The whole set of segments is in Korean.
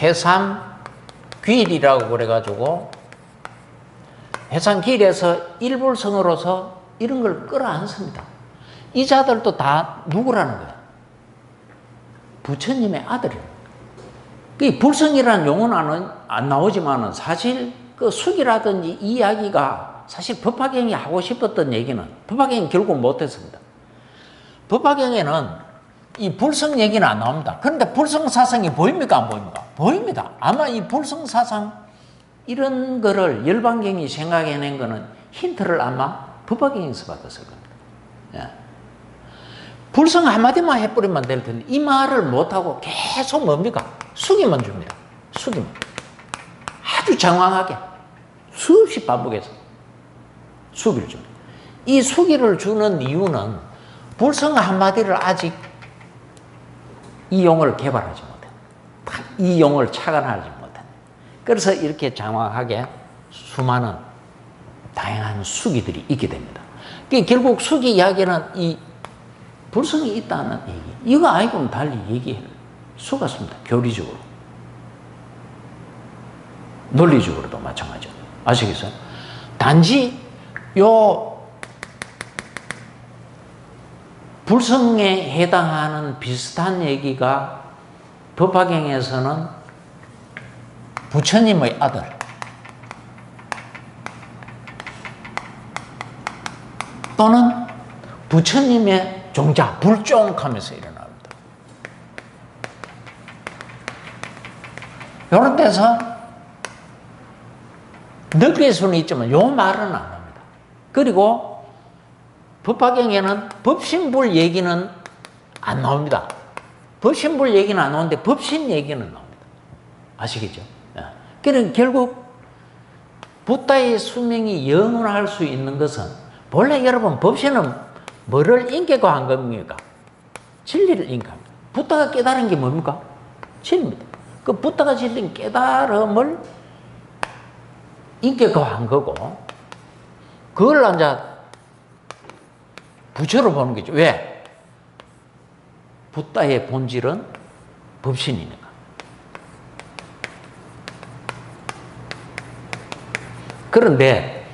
해삼귀일이라고 그래가지고 해삼귀일에서 일불성으로서 이런 걸 끌어안습니다. 이 자들도 다 누구라는 거야? 부처님의 아들입니다. 그 불성이라는 용어는 안 나오지만은 사실 그 숙이라든지 이야기가 사실 법화경이 하고 싶었던 얘기는 법화경이 결국 못했습니다. 법화경에는 이 불성 얘기는 안 나옵니다. 그런데 불성사상이 보입니까? 안 보입니까? 보입니다. 아마 이 불성사상 이런 거를 열반경이 생각해낸 거는 힌트를 아마 법화경에서 받았을 겁니다. 예. 불성 한마디만 해버리면 될 텐데 이 말을 못하고 계속 뭡니까? 숙이만 줍니다. 숙이만. 아주 장황하게 수없이 반복해서 숙이를 줍니다. 이 숙이를 주는 이유는 불성 한마디를 아직 이 용어를 개발하지 못해. 이 용어를 착안하지 못해. 그래서 이렇게 장황하게 수많은 다양한 숙이들이 있게 됩니다. 결국 숙이 이야기는 이 불성이 있다는 얘기. 이거 아니고는 달리 얘기할 수가 없습니다. 교리적으로. 논리적으로도 마찬가지죠. 아시겠어요? 단지 요 불성에 해당하는 비슷한 얘기가 법화경에서는 부처님의 아들 또는 부처님의 종자, 불종하면서 일어납니다. 이런 데서 느낄 수는 있지만 요 말은 안 합니다. 그리고 법화경에는 법신불 얘기는 안 나옵니다. 법신불 얘기는 안 나오는데 법신 얘기는 나옵니다. 아시겠죠? 그러니까 결국 붓다의 수명이 영원할 수 있는 것은 본래 여러분 법신은 뭐를 인격화한 겁니까? 진리를 인격합니다. 붓다가 깨달은 게 뭡니까? 진리입니다. 그 붓다가 진린 깨달음을 인격화한 거고 그걸 이제 부처로 보는 거죠. 왜? 붓다의 본질은 법신이니까. 그런데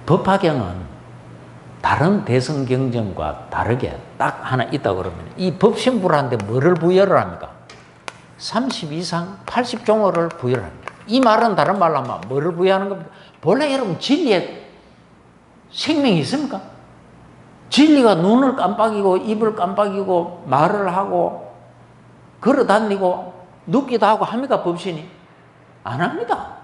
법화경은 다른 대성경전과 다르게 딱 하나 있다고 그러면 이 법신불한테 뭐를 부여를 합니까? 30 이상 80종어를 부여를 합니다. 이 말은 다른 말로 하면 뭐를 부여하는 겁니까? 본래 여러분 진리에 생명이 있습니까? 진리가 눈을 깜빡이고 입을 깜빡이고 말을 하고 걸어 다니고 눕기도 하고 합니까? 법신이? 안 합니다.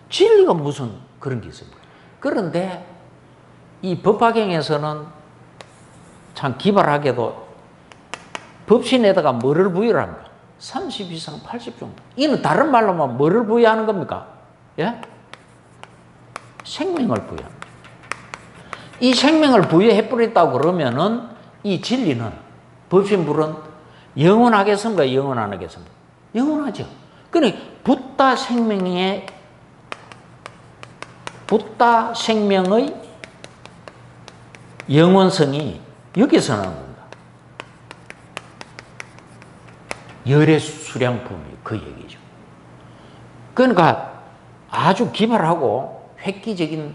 진리가 무슨 그런 게 있습니까? 그런데 이 법화경에서는 참 기발하게도 법신에다가 뭐를 부여를 합니까? 30 이상 80종도. 이는 다른 말로 하면 뭐를 부여하는 겁니까? 예? 생명을 부여합니다. 이 생명을 부여해버렸다고 그러면은 이 진리는 법신불은 영원하겠습니까? 영원 안 하겠습니까? 영원하죠. 그러니 붓다 생명의 영원성이 여기서 나오는 겁니다. 열의 수량품이 그 얘기죠. 그러니까 아주 기발하고 획기적인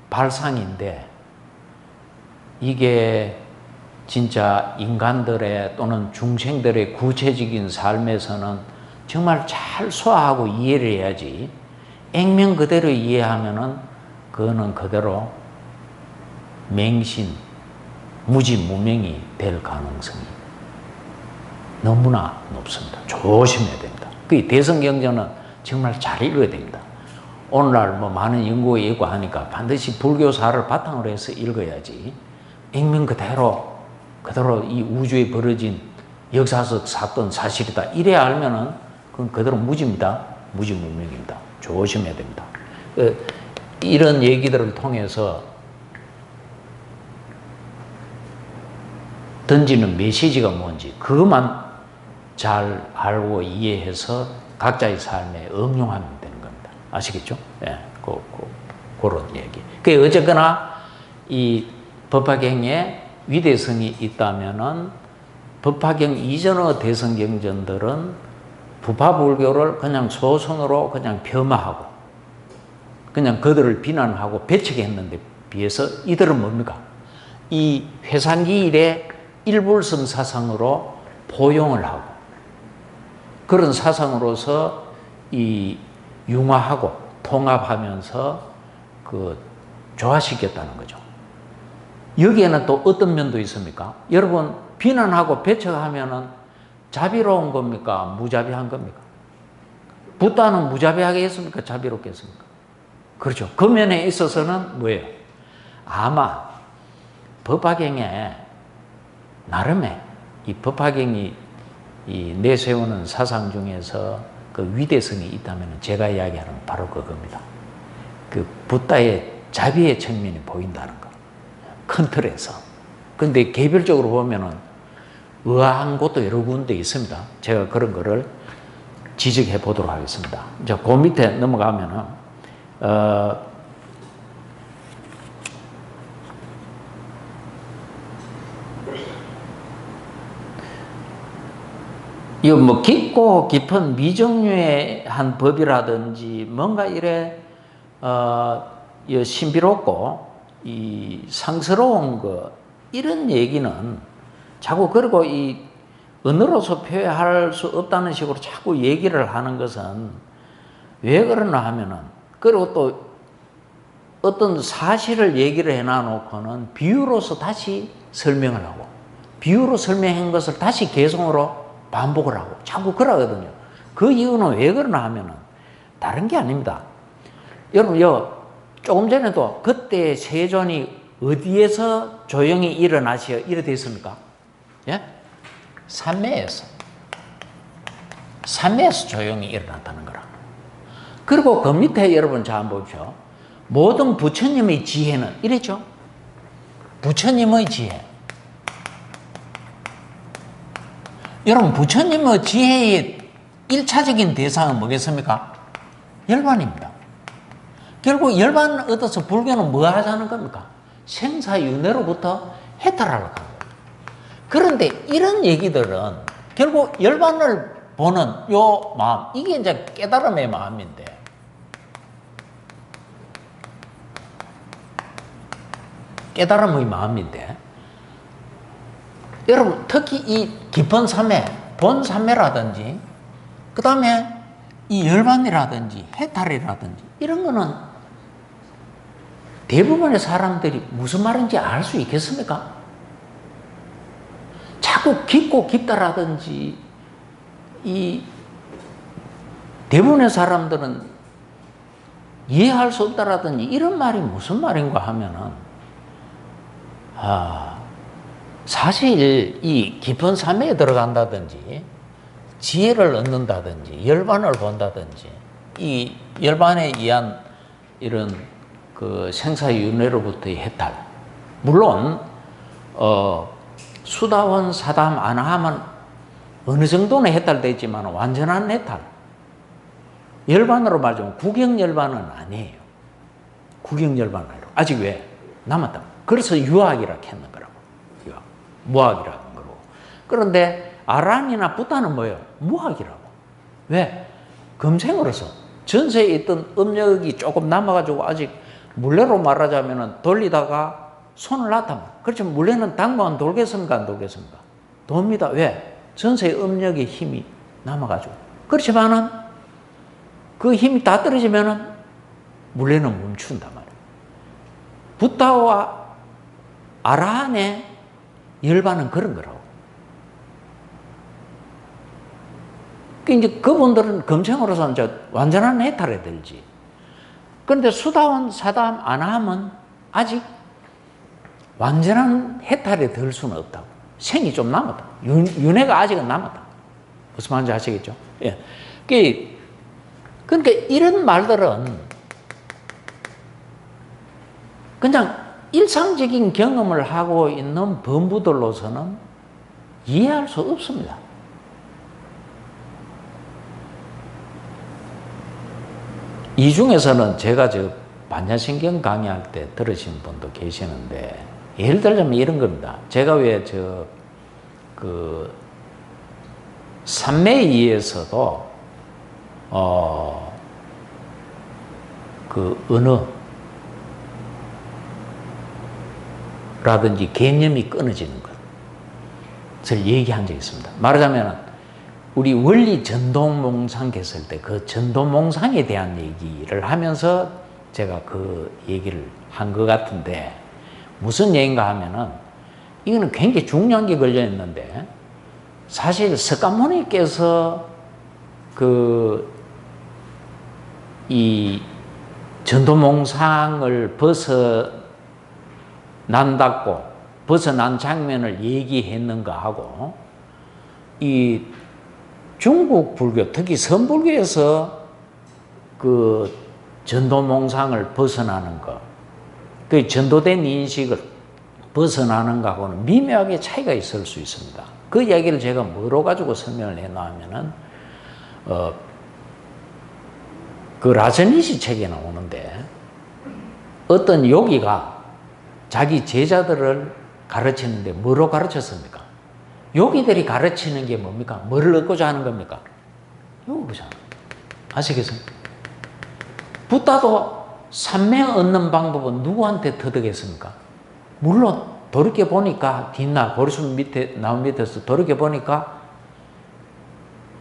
발상인데 이게 진짜 인간들의 또는 중생들의 구체적인 삶에서는 정말 잘 소화하고 이해를 해야지 액면 그대로 이해하면은 그거는 그대로 맹신, 무지무명이 될 가능성이 너무나 높습니다. 조심해야 됩니다. 그 대성경전은 정말 잘 읽어야 됩니다. 오늘날 뭐 많은 연구가 있고 하니까 반드시 불교사를 바탕으로 해서 읽어야지 액면 그대로 이 우주에 벌어진 역사적 사건 사실이다 이래야 알면은 그건 그대로 무지입니다. 무지무명입니다. 조심해야 됩니다. 이런 얘기들을 통해서 던지는 메시지가 뭔지 그것만 잘 알고 이해해서 각자의 삶에 응용하면 되는 겁니다. 아시겠죠? 예, 그런 얘기. 그 어쨌거나 이 법화경에 위대성이 있다면은 법화경 이전의 대성경전들은 부파불교를 그냥 소선으로 그냥 폄하하고 그냥 그들을 비난하고 배척했는데 비해서 이들은 뭡니까? 이 회상기 일의 일불성 사상으로 포용을 하고 그런 사상으로서 이 융화하고 통합하면서 그 조화시켰다는 거죠. 여기에는 또 어떤 면도 있습니까? 여러분 비난하고 배척하면은 자비로운 겁니까? 무자비한 겁니까? 붓다는 무자비하게 했습니까? 자비롭게 했습니까? 그렇죠. 그 면에 있어서는 뭐예요? 아마 법화경에 나름의 이 법화경이 이 내세우는 사상 중에서 그 위대성이 있다면 제가 이야기하는 바로 그겁니다. 그 붓다의 자비의 측면이 보인다는 거. 큰 틀에서. 근데 개별적으로 보면은 의아한 곳도 여러 군데 있습니다. 제가 그런 거를 지적해 보도록 하겠습니다. 이제 그 밑에 넘어가면은, 이거 뭐 깊고 깊은 미정유의 한 법이라든지 뭔가 이래, 신비롭고 이 상스러운 거, 이런 얘기는 자꾸 그리고 이 언어로서 표현할 수 없다는 식으로 자꾸 얘기를 하는 것은 왜 그러나 하면은 그리고 또 어떤 사실을 얘기를 해놔놓고는 비유로서 다시 설명을 하고 비유로 설명한 것을 다시 개성으로 반복을 하고 자꾸 그러거든요. 그 이유는 왜 그러나 하면은 다른 게 아닙니다. 여러분 조금 전에도 그때 세존이 어디에서 조용히 일어나시어 이래 됐습니까? 예? 삼매에서 조용히 일어났다는 거라. 그리고 그 밑에 여러분 잘 한번 보십시오. 모든 부처님의 지혜는 이랬죠. 부처님의 지혜. 여러분 부처님의 지혜의 1차적인 대상은 뭐겠습니까? 열반입니다. 결국 열반 얻어서 불교는 뭐 하자는 겁니까? 생사윤회로부터 해탈하려고 하는 거예요. 그런데 이런 얘기들은 결국 열반을 보는 요 마음, 이게 이제 깨달음의 마음인데, 깨달음의 마음인데, 여러분 특히 이 깊은 삼매, 본 삼매라든지, 그 다음에 이 열반이라든지 해탈이라든지 이런 거는 대부분의 사람들이 무슨 말인지 알 수 있겠습니까? 자꾸 깊고 깊다라든지 이 대부분의 사람들은 이해할 수 없다라든지 이런 말이 무슨 말인가 하면은 사실 이 깊은 삼매에 들어간다든지 지혜를 얻는다든지 열반을 본다든지 이 열반에 의한 이런 그 생사윤회로부터의 해탈, 물론 수다원 사담 아나함은 어느 정도는 해탈되지만 완전한 해탈, 열반으로 말하자면 구경열반은 아니에요. 구경열반은 아니에요. 아직 왜? 남았다. 그래서 유학이라 했는 거라고. 유학. 무학이라는 거고. 그런데 아란이나 붓다는 뭐예요? 무학이라고. 왜? 금생으로서 전세에 있던 업력이 조금 남아가지고 아직 물레로 말하자면 돌리다가 손을 놨다면, 그렇죠. 물레는 당분간 돌겠습니까? 안 돌겠습니까? 돕니다. 왜? 전세의 업력의 힘이 남아가지고. 그렇지만은 그 힘이 다 떨어지면은 물레는 멈춘단 말이에요. 붓다와 아라한의 열반은 그런 거라고. 이제 그분들은 금생으로서 이제 완전한 해탈에 들지. 그런데 수다원, 사담, 아나함은 아직 완전한 해탈에 들 수는 없다고. 생이 좀 남았다. 윤회가 아직은 남았다. 무슨 말인지 아시겠죠? 예. 그러니까 이런 말들은 그냥 일상적인 경험을 하고 있는 범부들로서는 이해할 수 없습니다. 이 중에서는 제가 반야신경 강의할 때 들으신 분도 계시는데, 예를 들자면 이런 겁니다. 제가 왜 삼매에 의해서도 그 언어라든지 개념이 끊어지는 것을 얘기한 적이 있습니다. 말하자면 우리 원리 전도몽상 했을 때 그 전도몽상에 대한 얘기를 하면서 제가 그 얘기를 한 것 같은데, 무슨 얘기인가 하면은 이거는 굉장히 중요한 게 걸려 있는데, 사실 석가모니께서 이 전도몽상을 벗어난 장면을 얘기했는가 하고, 이 중국 불교, 특히 선불교에서 그 전도몽상을 벗어나는 것, 그 전도된 인식을 벗어나는 것하고는 미묘하게 차이가 있을 수 있습니다. 그 이야기를 제가 뭐로 가지고 설명을 해놓으면은, 그 라저니시 책에 나오는데, 어떤 요기가 자기 제자들을 가르치는데 뭐로 가르쳤습니까? 요기들이 가르치는 게 뭡니까? 뭐를 얻고자 하는 겁니까? 요거죠. 아시겠습니까? 붓다도 삼매 얻는 방법은 누구한테 터득했습니까? 물론 돌이켜 보니까 뒷나 보리수 밑에 나무 밑에서 돌이켜 보니까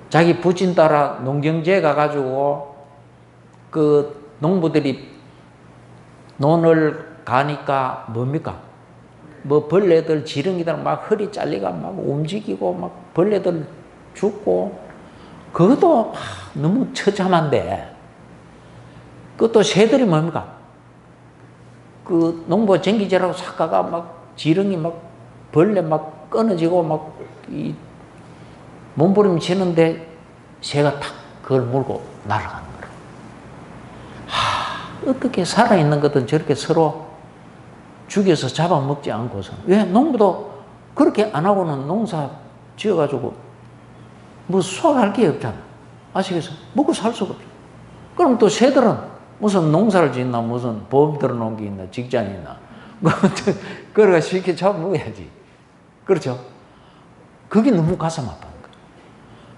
자기 부친 따라 농경지에 가가지고 그 농부들이 논을 가니까 뭡니까? 뭐 벌레들 지렁이들 막 허리 잘리가 막 움직이고 막 벌레들 죽고, 그것도 너무 처참한데, 그것도 새들이 뭡니까? 그 농부 전기제라고 삭가가 막 지렁이 막 벌레 막 끊어지고 막 이 몸부림 치는데 새가 탁 그걸 물고 날아가는 거예요. 어떻게 살아있는 것들은 저렇게 서로 죽여서 잡아먹지 않고서, 왜 농부도 그렇게 안 하고는 농사 지어가지고 뭐 수확할 게 없잖아. 아시겠어요? 먹고 살 수가 없죠. 그럼 또 새들은 무슨 농사를 짓나, 무슨 보험 들어놓은 게 있나, 직장이 있나, 그래가 쉽게 잡아먹어야지. 그렇죠? 그게 너무 가슴 아파요.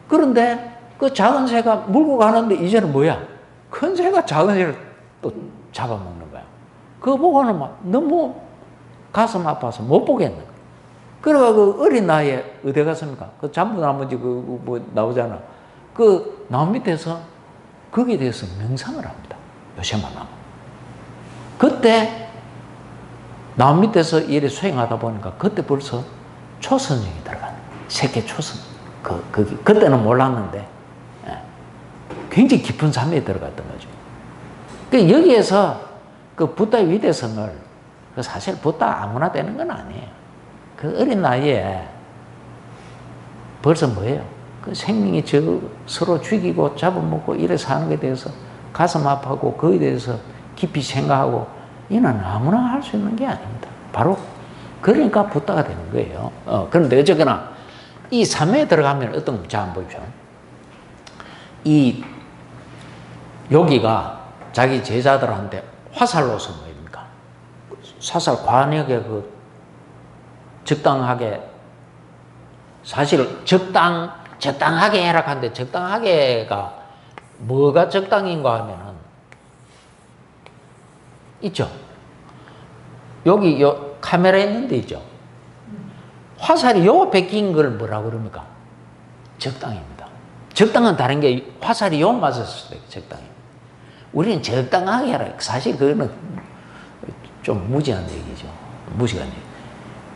그런데 그 작은 새가 물고 가는데 이제는 뭐야? 큰 새가 작은 새를 또 잡아먹는 거야. 그거 보고는 막 너무 가슴 아파서 못 보겠는 거야. 그래가 그 어린 나이에 어디 갔습니까? 그 잠부나무지 뭐 나오잖아. 그 나무 밑에서 거기에 대해서 명상을 합니다. 요새만 나무. 그때 나무 밑에서 일에 수행하다 보니까 그때 벌써 초선정이 들어가는 거야. 세계 초선. 그때는 몰랐는데, 굉장히 깊은 잠에 들어갔던 거죠. 그 여기에서 그 붓다의 위대성을, 사실 붓다 아무나 되는 건 아니에요. 그 어린 나이에 벌써 뭐예요? 그 생명이 서로 죽이고 잡아먹고 이래 사는 것에 대해서 가슴 아파하고 그에 대해서 깊이 생각하고, 이는 아무나 할 수 있는 게 아닙니다. 바로 그러니까 붓다가 되는 거예요. 그런데 어쨌거나 이 삼매에 들어가면 어떤, 자, 한번 보십시오. 이 요기가 자기 제자들한테 화살로서 뭐입니까? 사살 관역에 그 적당하게, 사실 적당하게 해라 하는데, 적당하게가 뭐가 적당인가 하면은 있죠. 여기 요 카메라 있는 데 있죠. 화살이 요 앞에 낀 걸 뭐라고 그럽니까? 적당입니다. 적당은 다른 게, 화살이 요 맞았을 때 적당입니다. 우리는 적당하게 해라. 사실 그거는 좀 무지한 얘기죠. 무식한 얘기.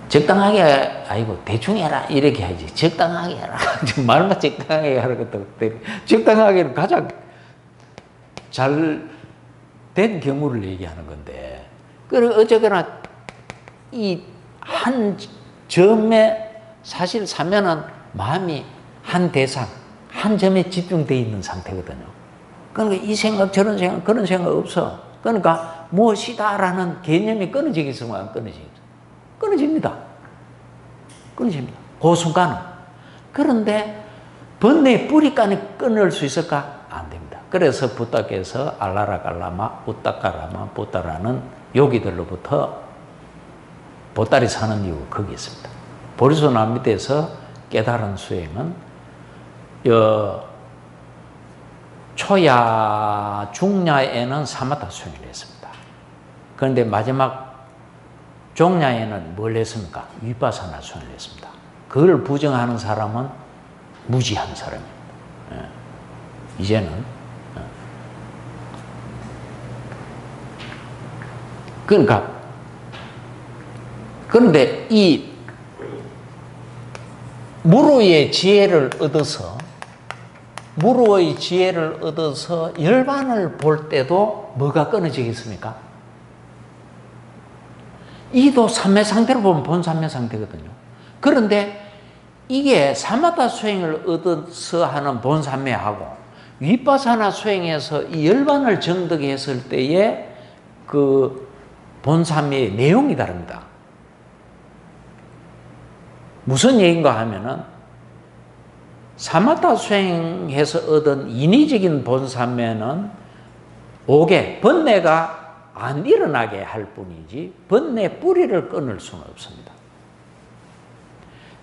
적당하게 아니고 대충 해라 이렇게 하지. 적당하게 해라. 말만 적당하게 하라 것도 적당하게는 가장 잘 된 경우를 얘기하는 건데, 그리고 어쨌거나 이 한 점에, 사실 사면은 마음이 한 대상, 한 점에 집중되어 있는 상태거든요. 그러니까 이 생각, 저런 생각, 그런 생각 없어. 그러니까 무엇이다라는 개념이 끊어지겠으면 안 끊어지겠어? 끊어집니다. 끊어집니다. 그 순간은. 그런데 번뇌의 뿌리까지 끊을 수 있을까? 안 됩니다. 그래서 붓다께서 알라라 갈라마, 우따까라마, 붓다라는 요기들로부터 보따리 사는 이유가 거기 있습니다. 보리수나무 밑에서 깨달은 수행은 초야, 중야에는 사마타 수행을 했습니다. 그런데 마지막 종야에는 뭘 했습니까? 위파사나 수행을 했습니다. 그걸 부정하는 사람은 무지한 사람입니다. 이제는 그러니까 그런데 이 무르의 지혜를 얻어서 열반을 볼 때도 뭐가 끊어지겠습니까? 이도 삼매 상태로 보면 본삼매 상태거든요. 그런데 이게 사마타 수행을 얻어서 하는 본삼매하고 위파사나 수행에서 이 열반을 정득했을 때의 그 본삼매의 내용이 다릅니다. 무슨 얘기인가 하면은 사마타 수행해서 얻은 인위적인 본삼매는 옥에 번뇌가 안 일어나게 할 뿐이지 번뇌 뿌리를 끊을 수는 없습니다.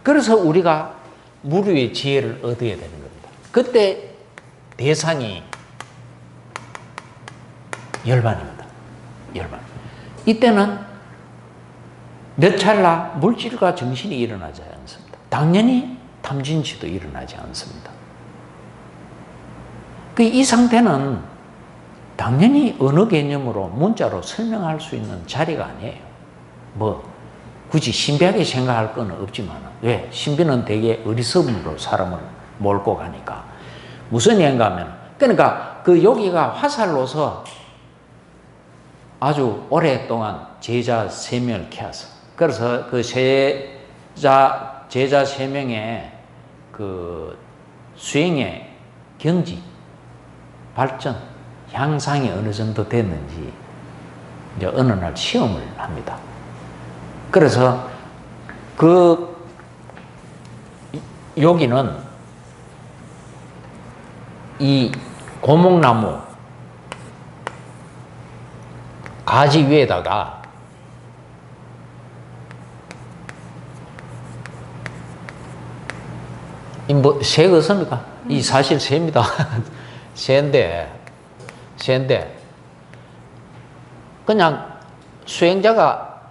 그래서 우리가 무류의 지혜를 얻어야 되는 겁니다. 그때 대상이 열반입니다. 열반. 이때는 몇 찰나 물질과 정신이 일어나지 않습니다. 당연히 탐진치도 일어나지 않습니다. 이 상태는 당연히 어느 개념으로 문자로 설명할 수 있는 자리가 아니에요. 굳이 신비하게 생각할 건 없지만 왜? 신비는 되게 어리석음으로 사람을 몰고 가니까. 무슨 얘기인가 하면 그러니까 그 여기가 화살로서 아주 오랫동안 제자 3명을 키웠어. 그래서 그 제자 3명의 그 수행의 경지, 발전, 향상이 어느 정도 됐는지 이제 어느 날 시험을 합니다. 그래서 여기는 이 고목나무 가지 위에다가 새가 없습니까? 이 사실 새입니다. 새인데 그냥 수행자가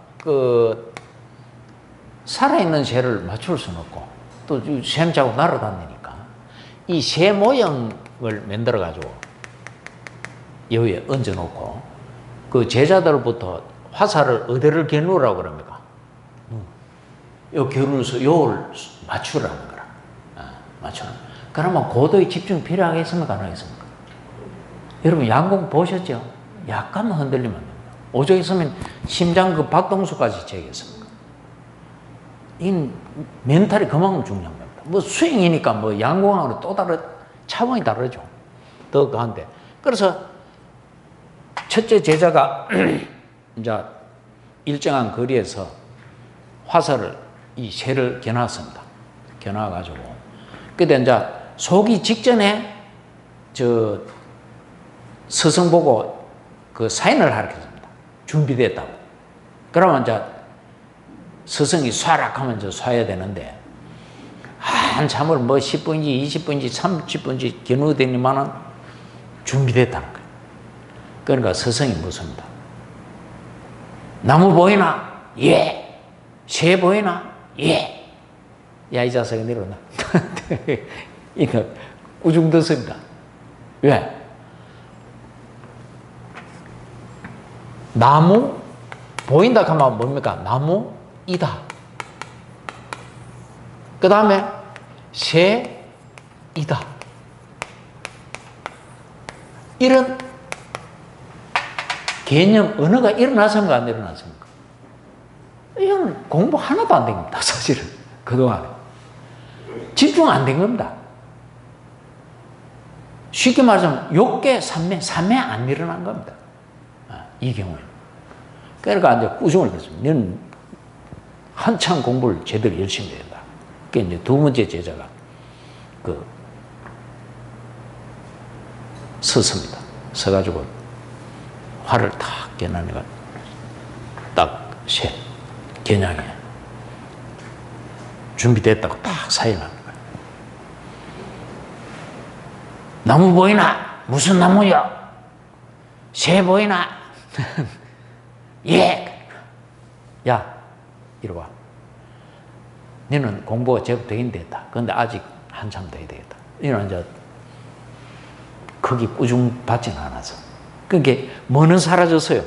살아있는 새를 맞출 수는 없고 또 샘자고 날아다니니까 이 새 모형을 만들어 가지고 여기에 얹어 놓고 그 제자들부터 화살을 어디를 겨누라고 그럽니까? 요 겨누어서 요를 맞추라는 거라. 맞추라. 그러면 고도의 집중 필요하겠습니까? 안 하겠습니까? 여러분 양궁 보셨죠? 약간만 흔들리면 됩니다. 오죽 있으면 심장 그 박동수까지 재겠습니까? 이 멘탈이 그만큼 중요한 겁니다. 수행이니까 양궁하고 또 차원이 다르죠. 더 가운데. 그래서 첫째 제자가 이제 일정한 거리에서 화살을 이 새를 겨놨습니다. 겨놔가지고 그때 이제 속이 직전에 스승 보고 그 사인을 가르쳤습니다. 준비됐다고. 그러면 이제 스승이 쏴락 하면 쏴야 되는데 한참을 10분인지 20분인지 30분인지 겨누더니만은 준비됐다는 거예요. 그러니까 스승이 묻습니다. 나무 보이나? 예. 새 보이나? 예. 야, 이 자식아 내려놔. 이거 우중듣습니다. 왜? 나무 보인다 하면 뭡니까? 나무이다. 그 다음에 새이다. 이런 개념 언어가 일어났습니까? 안 일어났습니까? 이건 공부 하나도 안 된 겁니다. 사실은 그동안에 집중 안 된 겁니다. 쉽게 말하자면 욕계 삼매 안 일어난 겁니다. 이 경우에. 그러니까 이제 꾸중을 했습니다. 너는 한참 공부를 제대로 열심히 해야 된다. 그게 이제 두 번째 제자가 섰습니다. 서가지고 활을 탁 겨누니까 딱 겨냥에 준비됐다고 딱 사인하는 거예요. 나무 보이나? 무슨 나무야? 새 보이나? 예. 야, 이리 와. 너는 공부가 제법 되긴 됐다. 근데 아직 한참 돼야 되겠다. 이런 이제 크게 꾸중 받지는 않아서. 그게 뭐는 사라졌어요?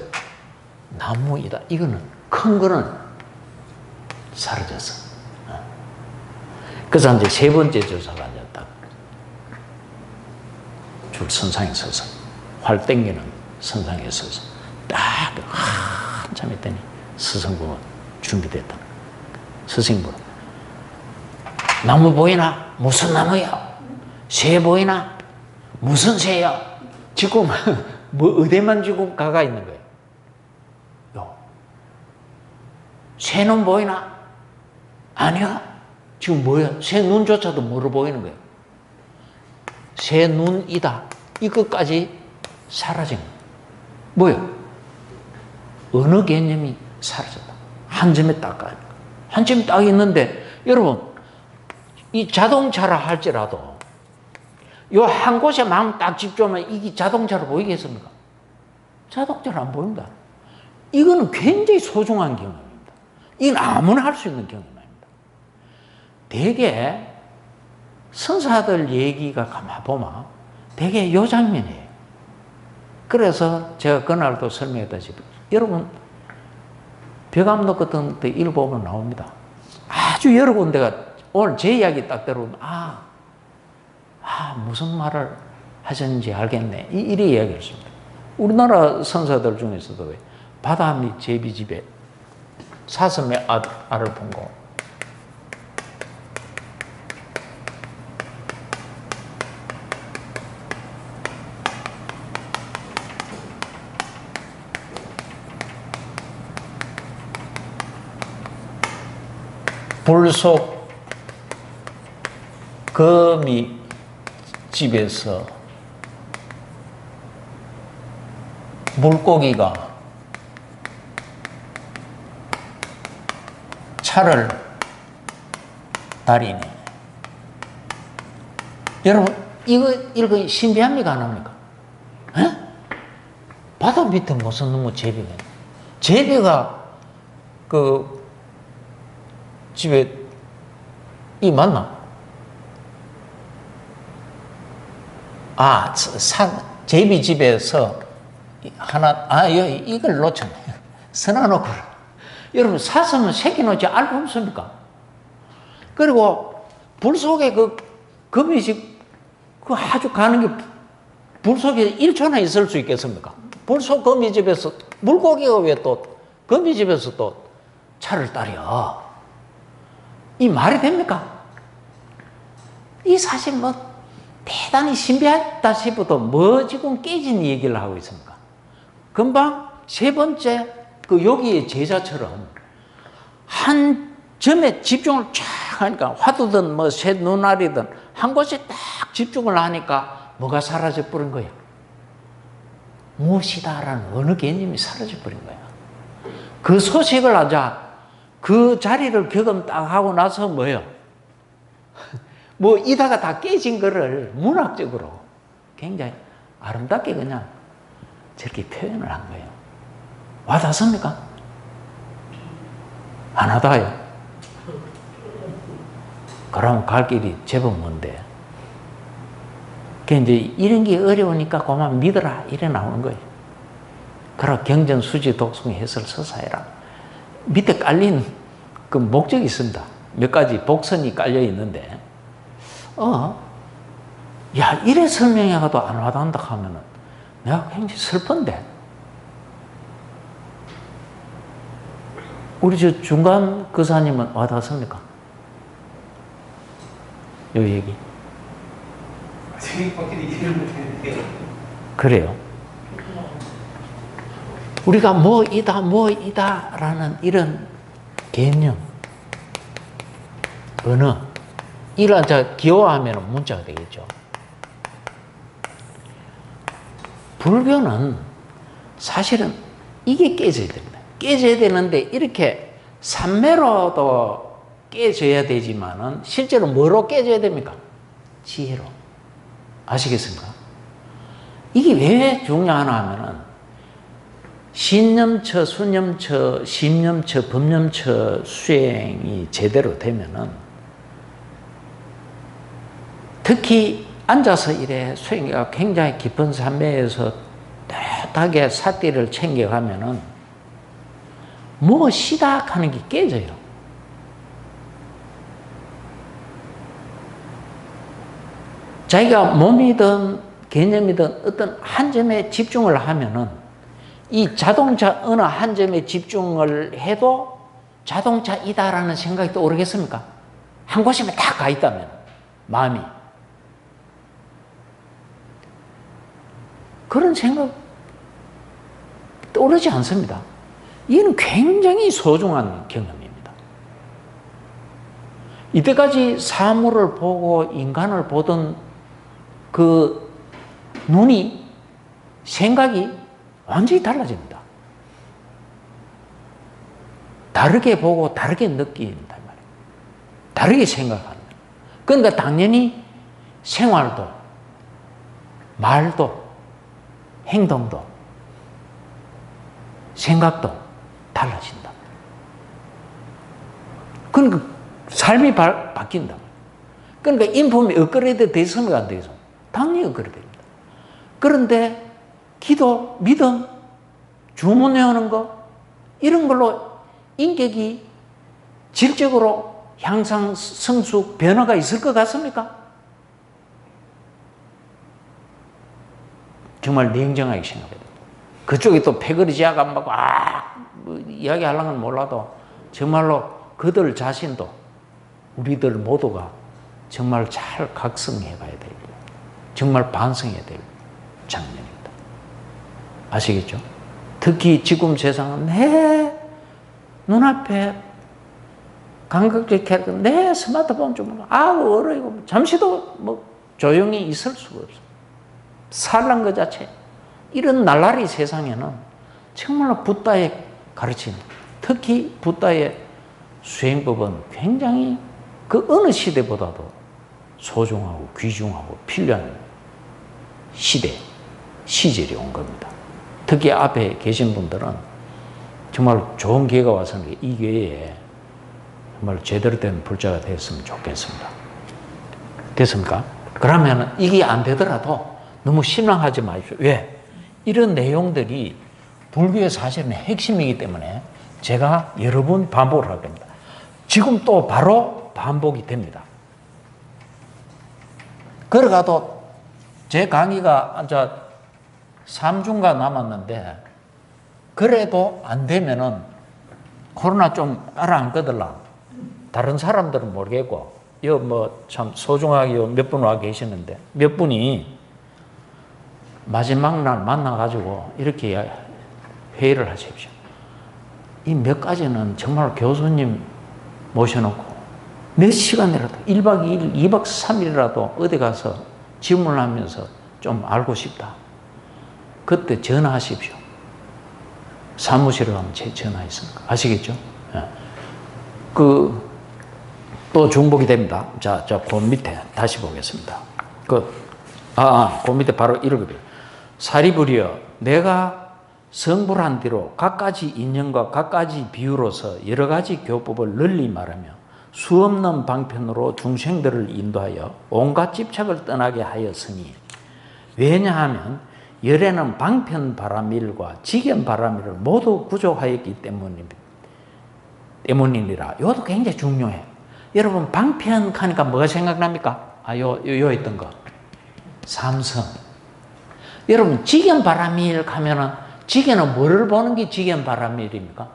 나무이다. 이거는 큰 거는 사라졌어. 그래서 이제 세 번째 조사가 이제 딱 줄 선상에 서서 활 땡기는 선상에 서서 딱 한참 있더니 스승부가 준비됐다. 스승부는 나무 보이나? 무슨 나무야? 새 보이나? 무슨 새야? 지금 뭐 의대만 지금 가가 있는 거예요. 새는 보이나? 아니야. 지금 뭐야? 새 눈조차도 뭐로 보이는 거예요? 새 눈이다. 이것까지 사라진 거예요. 뭐예요? 어느 개념이 사라졌다. 한 점에 딱 가요. 한 점에 딱 있는데 여러분 이 자동차라 할지라도 요 한 곳에 마음 딱 집중하면 이게 자동차로 보이겠습니까? 자동차로 안 보인다. 이거는 굉장히 소중한 경험입니다. 이건 아무나 할 수 있는 경험 아닙니다. 대개 선사들 얘기가 가만 보면 대개 요 장면이에요. 그래서 제가 그날도 설명했다시피 여러분 벽암록 같은 데 읽어보면 나옵니다. 아주 여러 군데가 오늘 제 이야기 딱 들어보면 무슨 말을 하셨는지 알겠네. 이래 이야기했습니다. 우리나라 선사들 중에서도 왜 바다미 제비집에 사슴의 알을 본거 불속 거미 집에서 물고기가 차를 다리네. 여러분 이거 신비합니까 안 합니까? 에? 바다 밑에 무슨 놈의 제비가 제비가 그 집에 이 맞나? 제비 집에서 하나 이걸 놓쳤네. 써놔놓고 여러분 사슴은 새끼 놓지 알고 없습니까? 그리고 불 속에 그 거미집 그 아주 가는 게 불 속에 1초나 있을 수 있겠습니까? 불 속 거미집에서 물고기가 왜 또 거미집에서 또 차를 따려? 이 말이 됩니까? 이 사실 뭐 대단히 신비하다 싶어도 뭐 지금 깨진 얘기를 하고 있습니까? 금방 세 번째 그 여기의 제자처럼 한 점에 집중을 쫙 하니까 화두든 뭐 새 눈알이든 한 곳에 딱 집중을 하니까 뭐가 사라져 버린 거야? 무엇이다라는 어느 개념이 사라져 버린 거야. 그 소식을 하자 그 자리를 경험 딱 하고 나서 뭐예요? 뭐 이다가 다 깨진 거를 문학적으로 굉장히 아름답게 그냥 저렇게 표현을 한 거예요. 와닿습니까? 안 와닿아요? 그럼 갈 길이 제법 먼데. 이제 이런 게 어려우니까 그만 믿어라 이래 나오는 거예요. 그럼 경전, 수지, 독송, 해설, 서사해라. 밑에 깔린 그 목적이 있습니다. 몇 가지 복선이 깔려 있는데 이래 설명해가도 안 와닿는다 하면은 내가 굉장히 슬픈데. 우리 저 중간 거사님은 와닿습니까? 요 얘기. 그래요. 우리가 뭐이다라는 이런 개념, 언어, 이런 기호하면 문자가 되겠죠. 불교는 사실은 이게 깨져야 됩니다. 깨져야 되는데 이렇게 삼매로도 깨져야 되지만은 실제로 뭐로 깨져야 됩니까? 지혜로. 아시겠습니까? 이게 왜 중요하나 하면은 신념처, 수념처, 심념처, 법념처 수행이 제대로 되면은 특히 앉아서 이래 수행가 굉장히 깊은 산매에서 따뜻하게 사띠를 챙겨가면은 뭐 시작하는 게 깨져요. 자기가 몸이든 개념이든 어떤 한 점에 집중을 하면은 이 자동차 어느 한 점에 집중을 해도 자동차이다라는 생각이 또 오르겠습니까? 한 곳에만 딱 가 있다면 마음이 그런 생각 떠오르지 않습니다. 이는 굉장히 소중한 경험입니다. 이때까지 사물을 보고 인간을 보던 그 눈이 생각이 완전히 달라집니다. 다르게 보고 다르게 느낀단 말이에요. 다르게 생각한다. 그러니까 당연히 생활도 말도 행동도 생각도 달라진다. 그러니까 삶이 바뀐다. 그러니까 인품이 업그레이드 됐습니까? 안 되겠습니까? 당연히 업그레이드됩니다. 그런데 기도, 믿음, 주문 외우는 거 이런 걸로 인격이 질적으로 향상, 성숙, 변화가 있을 것 같습니까? 정말 냉정하게 생각해야 됩니다. 그쪽에 또 패거리지아가 막 뭐 이야기하려는 건 몰라도 정말로 그들 자신도 우리들 모두가 정말 잘 각성해 가야 되고 정말 반성해야 될 장면입니다. 아시겠죠? 특히 지금 세상은 내 눈앞에 감각적 캐릭터, 내 스마트폰 좀 아우 어려이고 잠시도 뭐 조용히 있을 수가 없어. 살란 것 자체. 이런 날라리 세상에는 정말로 붓다의 가르침, 특히 붓다의 수행법은 굉장히 그 어느 시대보다도 소중하고 귀중하고 필요한 시절이 온 겁니다. 특히 앞에 계신 분들은 정말 좋은 기회가 와서 이 기회에 정말 제대로 된 불자가 됐으면 좋겠습니다. 됐습니까? 그러면 이게 안 되더라도 너무 실망하지 마십시오. 왜? 이런 내용들이 불교의 사실은 핵심이기 때문에 제가 여러 번 반복을 할 겁니다. 지금 또 바로 반복이 됩니다. 그러가도 제 강의가 이제 3주가 남았는데 그래도 안 되면은 코로나 좀 알아앉거들라. 다른 사람들은 모르겠고 여 뭐 참 소중하게 몇 분 와 계시는데 몇 분이 마지막 날 만나가지고 이렇게 회의를 하십시오. 이 몇 가지는 정말 교수님 모셔놓고 몇 시간이라도 1박 2일, 2박 3일이라도 어디 가서 질문하면서 좀 알고 싶다. 그때 전화하십시오. 사무실에 가면 제 전화 있으니까. 아시겠죠? 예. 또 중복이 됩니다. 자, 그 밑에 다시 보겠습니다. 그 밑에 바로 읽어봐요. 사리부리여, 내가 성불한 뒤로 각가지 인연과 각가지 비유로서 여러 가지 교법을 널리 말하며 수없는 방편으로 중생들을 인도하여 온갖 집착을 떠나게 하였으니, 왜냐하면 열에는 방편바라밀과 직연바라밀을 모두 구족하였기 때문이니라. 이것도 굉장히 중요해요. 여러분 방편 하니까 뭐가 생각납니까? 요 있던 거 삼성. 여러분 직연바라밀 하면은 직연은 뭐를 보는 게 직연바라밀입니까?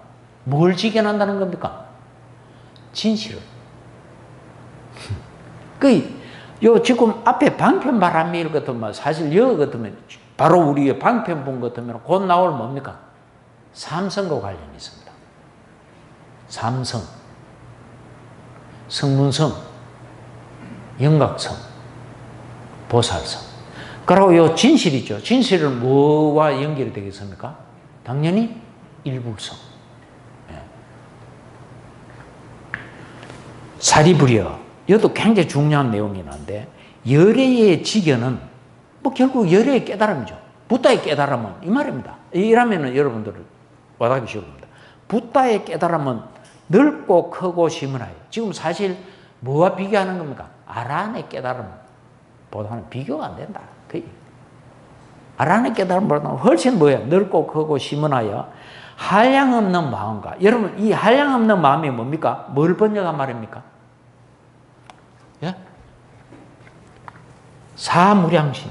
뭘 직연한다는 겁니까? 진실을. 요 지금 앞에 방편바라밀 같으면 사실 여 같으면 바로 우리의 방편본 같으면 곧 나올 뭡니까? 삼성과 관련이 있습니다. 삼성, 성문성, 영각성, 보살성. 그리고 요 진실이죠. 진실은 뭐와 연결이 되겠습니까? 당연히 일불성. 사리부려. 이것도 굉장히 중요한 내용이긴 한데, 열애의 직연은 뭐 결국 열애의 깨달음이죠. 붓다의 깨달음은 이 말입니다. 이라면은 여러분들을 와닿기 쉽습니다. 붓다의 깨달음은 넓고 크고 심은하여. 지금 사실 뭐와 비교하는 겁니까? 아라한의 깨달음보다는 비교가 안 된다. 아라한의 깨달음보다는 훨씬 뭐예요? 넓고 크고 심은하여 한량없는 마음과. 여러분, 이 한량없는 마음이 뭡니까? 뭘 번역한 말입니까? 예? 사무량심.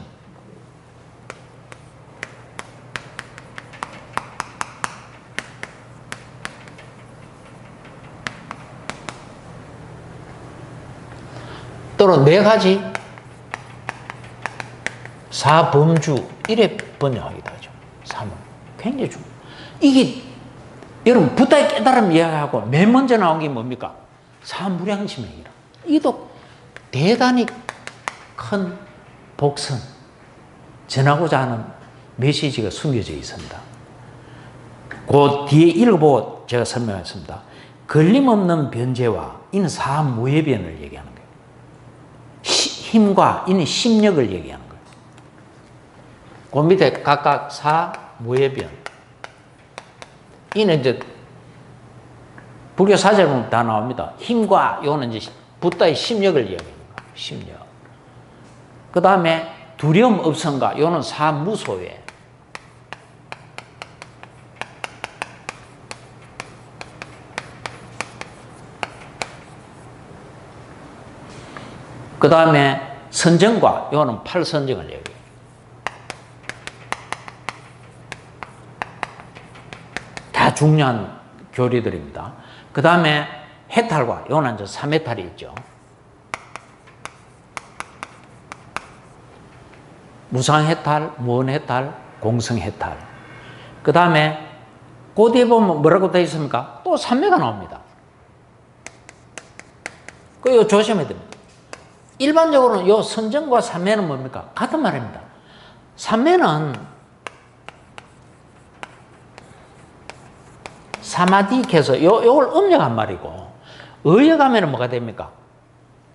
또는 네 가지 사범주 이래 번역하기도 하죠. 사문 굉장히 중요해요. 이게 여러분 붓다의 깨달음 이야기하고 맨 먼저 나온 게 뭡니까? 사무량심의 이라. 이도 대단히 큰 복선 전하고자 하는 메시지가 숨겨져 있습니다. 그 뒤에 읽어보고 제가 설명했습니다. 걸림없는 변제와 이는 사무예변을 얘기하는 거예요. 힘과 이는 심력을 얘기하는 거예요. 그 밑에 각각 사무예변. 이는 이제 불교 사제에 보면 다 나옵니다. 힘과 요는 이제 붓다의 심력을 얘기하는 거예요. 심력. 그 다음에 두려움 없음과 요는 사무소외. 그 다음에 선정과 요는 팔선정을 얘기해요. 다 중요한 교리들입니다. 그 다음에 해탈과 요는 이제 삼해탈이 있죠. 무상해탈, 무언해탈, 공성해탈. 그 다음에 그 뒤에 보면 뭐라고 되어 있습니까? 또 삼매가 나옵니다. 그거 조심해야 됩니다. 일반적으로는 요 선정과 삼매는 뭡니까? 같은 말입니다. 삼매는 사마디케서 요걸 음력한 말이고, 의역하면 뭐가 됩니까?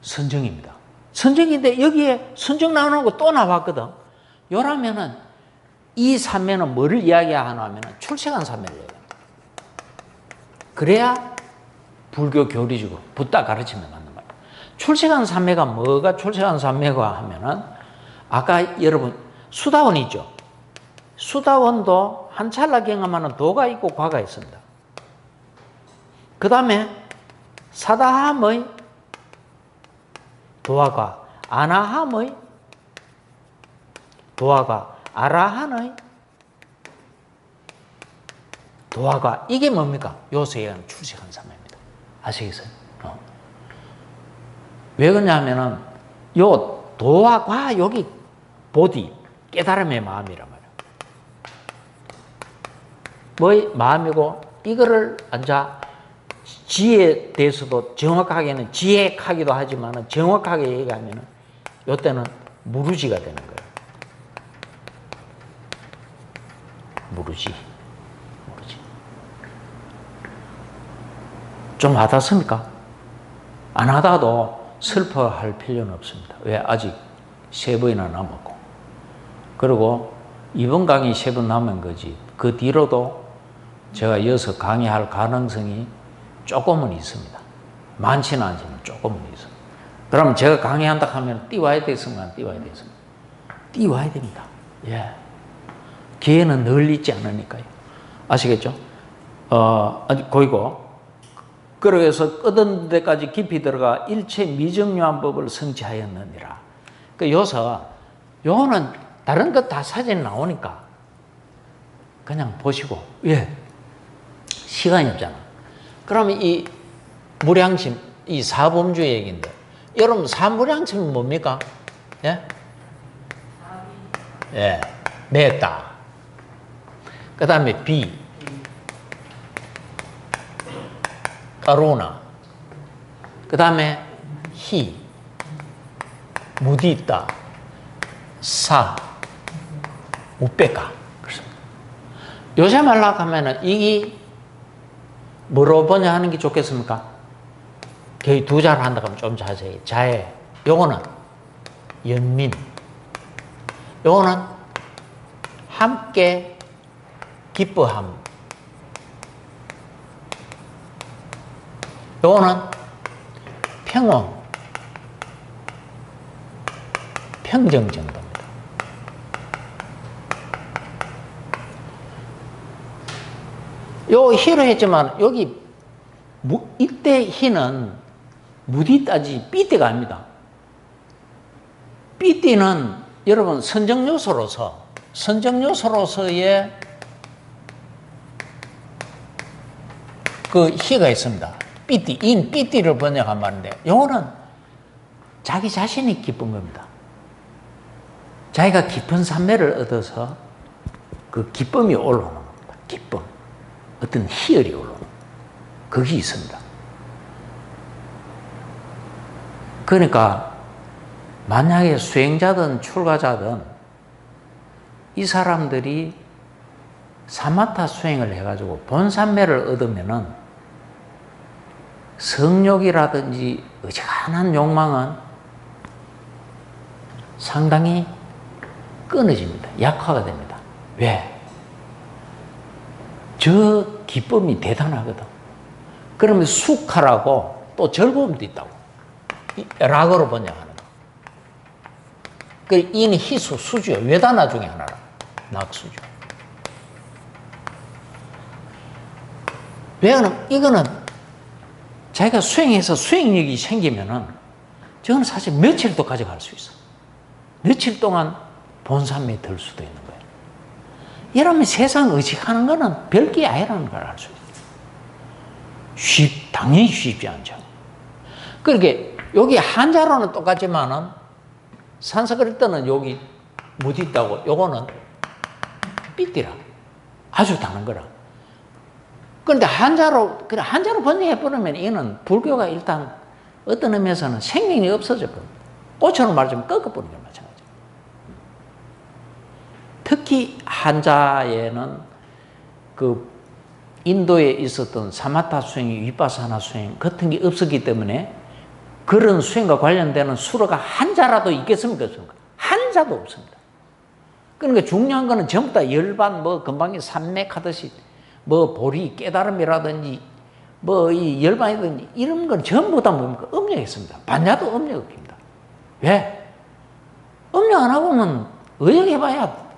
선정입니다. 선정인데 여기에 선정 나오는 거 또 나왔거든. 요라면은 이 삼매는 뭐를 이야기하나 하면은 출세간 삼매를 얘기합니다. 그래야 불교 교리적으로 붓다 가르침에 맞는 말이에요. 출세간 삼매가 뭐가 출세간 삼매가 하면은 아까 여러분 수다원 있죠. 수다원도 한 찰나 경험하는 도가 있고 과가 있습니다. 그 다음에 사다함의 도화가, 아나함의 도화가, 아라한의 도화가, 이게 뭡니까? 요새 얘기하는 출세간 삼매입니다. 아시겠어요? 왜 그러냐면은 요 도화가 여기 보디, 깨달음의 마음이란 말이에요. 뭐의 마음이고, 이거를 앉아 지혜에 대해서도 정확하게는 지혜하기도 하지만 정확하게 얘기하면 이때는 무르지가 되는 거예요. 무르지. 좀 와닿습니까? 안 와닿아도 슬퍼할 필요는 없습니다. 왜? 아직 3번이나 남았고. 그리고 이번 강의 3번 남은 거지. 그 뒤로도 제가 이어서 강의할 가능성이 조금은 있습니다. 많지는 않지만 조금은 있습니다. 그럼 제가 강의한다 하면 띄워야 되겠습니까? 띄워야 되겠습니까? 띄워야 됩니다. 예. 기회는 늘 있지 않으니까요. 아시겠죠? 아직 고이고. 그러해서 끄던 데까지 깊이 들어가 일체 미정요한법을 성취하였느니라. 여기서 요거는 다른 것 다 사진 나오니까 그냥 보시고. 예. 시간이 없잖아. 그러면 이 무량심, 이 사범주 얘기인데, 여러분 사무량심은 뭡니까? 예? 예, 냈다. 그 다음에 비, 까로나. 그 다음에 히, 무디있다. 사, 우빼까. 그렇습니다. 요새 말로 하면은 이게 뭐로 번역하는 게 좋겠습니까? 거의 두 자를 한다 하면 좀 자세히. 자해. 요거는 연민. 요거는 함께 기뻐함. 요거는 평온, 평정 정도입니다. 요 희로 했지만 여기 이때 희는 무디 따지 삐띠가 아닙니다. 삐띠는 여러분 선정요소로서의 그 희가 있습니다. 삐띠, 삐띠를 번역한 말인데 요거는 자기 자신이 기쁜 겁니다. 자기가 깊은 산매를 얻어서 그 기쁨이 올라오는 겁니다. 기쁨. 어떤 희열이 올라오는 그게 있습니다. 그러니까 만약에 수행자든 출가자든 이 사람들이 사마타 수행을 해가지고 본산매를 얻으면은 성욕이라든지 어지간한 욕망은 상당히 끊어집니다. 약화가 됩니다. 왜? 저 기쁨이 대단하거든. 그러면 수카라고 또 즐거움도 있다고. 락으로 번역하는 거. 그 인, 희수, 수주, 외단화 중에 하나라. 낙수주. 왜냐하면 이거는 자기가 수행해서 수행력이 생기면은 저건 사실 며칠도 가져갈 수 있어. 며칠 동안 본산매에 들 수도 있는 거예요. 이러면 세상 의식하는 거는 별게 아니라는 걸 알 수 있어요. 당연히 쉽지 않죠. 그렇게 여기 한자로는 똑같지만은 산스크리트는 여기 못 있다고 요거는 삐띠라. 아주 다른 거라. 그런데 한자로 번역해버리면 이는 불교가 일단 어떤 의미에서는 생명이 없어져 버립니다. 꽃처럼 말하자면 꺾어버리는 게 마찬가지예요. 특히 한자에는 그 인도에 있었던 사마타 수행, 위파사나 수행 같은 게 없었기 때문에 그런 수행과 관련되는 수로가 한자라도 있겠습니까? 한자도 없습니다. 그러니까 중요한 거는 전부 다 열반, 금방에 산맥하듯이 보리, 깨달음이라든지 이 열반이든지 이런 건 전부 다 뭡니까? 음력했습니다. 반야도 음력입니다. 왜? 음력 안 하고는 의역해봐야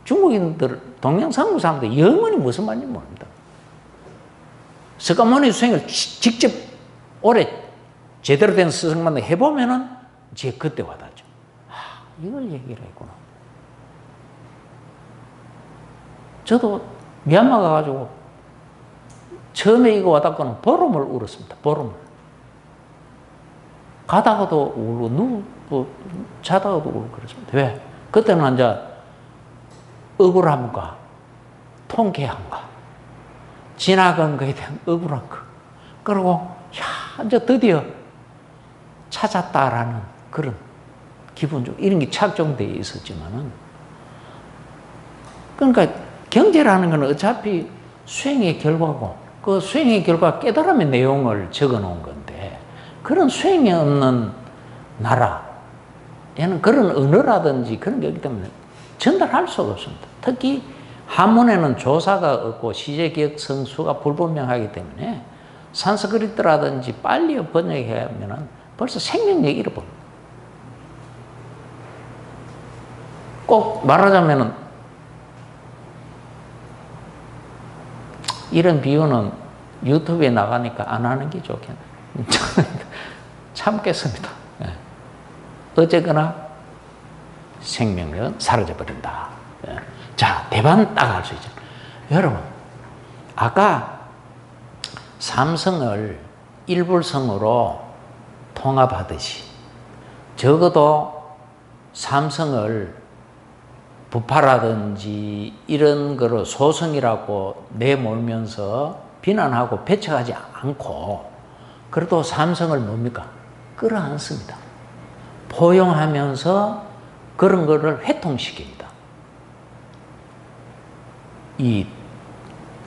중국인들, 동양상국 사람들 영원히 무슨 말인지 모릅니다. 석가모니 수행을 직접 오래 제대로 된 스승만들 해보면은 이제 그때 와닿죠. 이걸 얘기를 했구나. 저도 미얀마 가가지고 처음에 이거 와닿고는 보름을 울었습니다. 보름을. 가다가도 울고, 자다가도 울고 그랬습니다. 왜? 그때는 이제 억울함과 통쾌함과 지나간 것에 대한 억울한 거. 그리고, 이제 드디어 찾았다라는 그런 기분 중, 이런 게 착정되어 있었지만은, 그러니까 경제라는 건 어차피 수행의 결과고, 그 수행의 결과 깨달음의 내용을 적어 놓은 건데, 그런 수행이 없는 나라에는 그런 언어라든지 그런 게 없기 때문에 전달할 수가 없습니다. 특히 한문에는 조사가 없고 시제, 기억, 성수가 불분명하기 때문에 산스크리트라든지 빨리 번역하면은 벌써 생명력 잃어버립니다. 꼭 말하자면은 이런 비유는 유튜브에 나가니까 안 하는 게 좋겠네. 참겠습니다. 예. 어쨌거나 생명력은 사라져버린다. 예. 자, 대반 딱 알 수 있죠. 여러분, 아까 삼성을 일불성으로 통합하듯이 적어도 삼성을 부파라든지 이런 거를 소성이라고 내몰면서 비난하고 배척하지 않고 그래도 삼성을 뭡니까? 끌어안습니다. 포용하면서 그런 거를 회통시킵니다.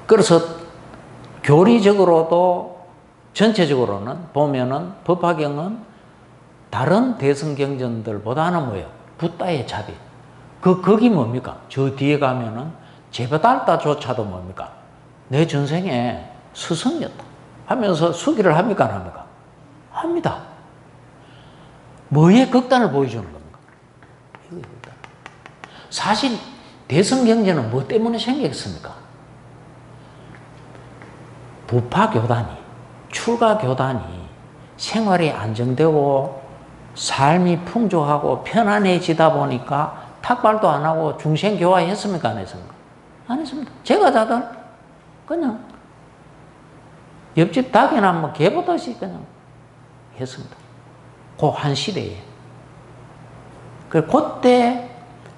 그래서 교리적으로도 전체적으로는 보면은 법화경은 다른 대승경전들보다는 뭐예요? 붓다의 자비. 거기 뭡니까? 저 뒤에 가면은 제베달다조차도 뭡니까? 내 전생에 스승이었다 하면서 수기를 합니까? 안 합니까? 합니다. 뭐의 극단을 보여주는 겁니까? 이거의 극단. 사실 대성 경제는 뭐 때문에 생겼습니까? 부파 교단이, 출가 교단이 생활이 안정되고 삶이 풍족하고 편안해지다 보니까 탁발도 안 하고 중생교화했습니까? 안 했습니까? 안 했습니다. 제가자들 그냥 옆집 닭이나 뭐 개보듯이 그냥 했습니다. 그 한 시대에. 그때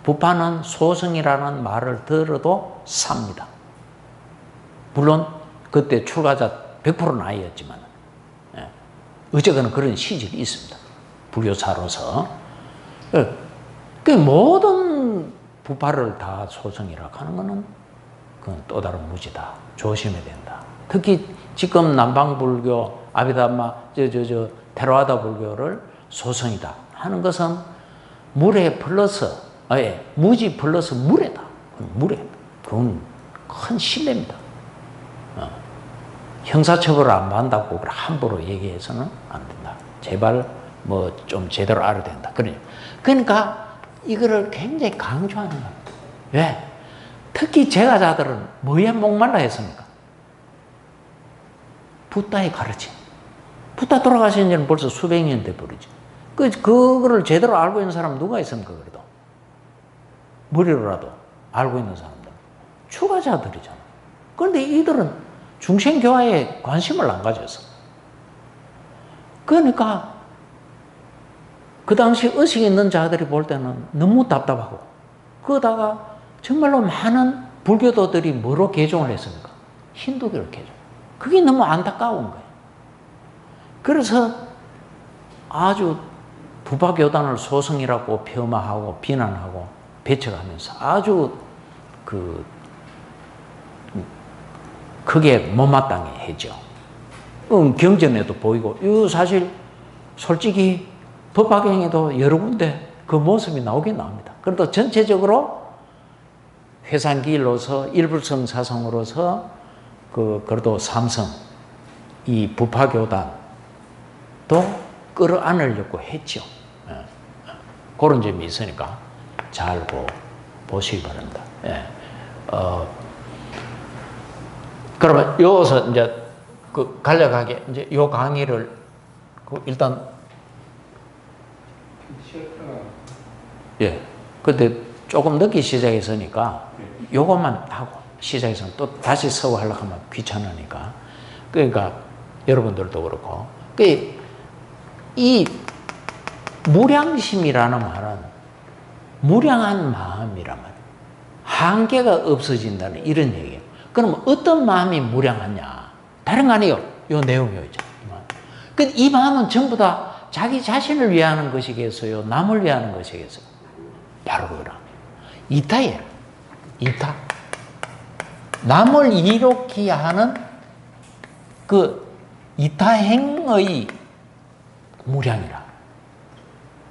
부파는 소승이라는 말을 들어도 삽니다. 물론 그때 출가자 100%는 아니었지만 어쨌거나 그런 시절이 있습니다. 불교사로서. 그 모든 부파를 다 소승이라고 하는 것은 그건 또 다른 무지다. 조심해야 된다. 특히 지금 남방불교, 아비담마, 테라와다 불교를 소승이다 하는 것은 물에 플러스, 무지 플러스 물에다. 물에. 그건 큰 신뢰입니다. 형사처벌을 안 받는다고 함부로 얘기해서는 안 된다. 제발 뭐 좀 제대로 알아야 된다. 그러니까 이거를 굉장히 강조하는 겁니다. 왜? 특히 제가자들은 뭐에 목말라 했습니까? 붓다의 가르침. 붓다 돌아가신 지는 벌써 수백 년 돼버리죠. 그거를 제대로 알고 있는 사람 누가 있습니까? 그래도 머리로라도 알고 있는 사람들 출가자들이잖아. 그런데 이들은 중생교화에 관심을 안 가졌어. 그러니까 그 당시 의식 있는 자들이 볼 때는 너무 답답하고, 그러다가 정말로 많은 불교도들이 뭐로 개종을 했습니까? 힌두교를 개종. 그게 너무 안타까운 거예요. 그래서 아주 부파교단을 소승이라고 폄하하고 비난하고 배척하면서 아주 크게 못마땅해 했죠. 경전에도 보이고, 이 사실 솔직히 법화경에도 여러 군데 그 모습이 나오긴 나옵니다. 그래도 전체적으로 회상기일로서 일불성사성으로서 그래도 삼성 이 부파교단도 끌어안으려고 했죠. 그런 점이 있으니까 잘 보시기 바랍니다. 그러면 여기서 이제 간략하게 이제 요 강의를 일단 근데 조금 늦게 시작했으니까 요것만 하고 시작해서 또 다시 서우하려고 하면 귀찮으니까. 그러니까 여러분들도 그렇고, 이 무량심이라는 말은 무량한 마음이란 말이에요. 한계가 없어진다는 이런 얘기예요. 그럼 어떤 마음이 무량하냐? 다른 거 아니에요. 요 내용이죠. 이 마음은 전부 다 자기 자신을 위하는 것이겠어요? 남을 위하는 것이겠어요? 바로 그거라. 이타예요. 이타. 남을 이롭게 하는 그 이타행의 무량이라.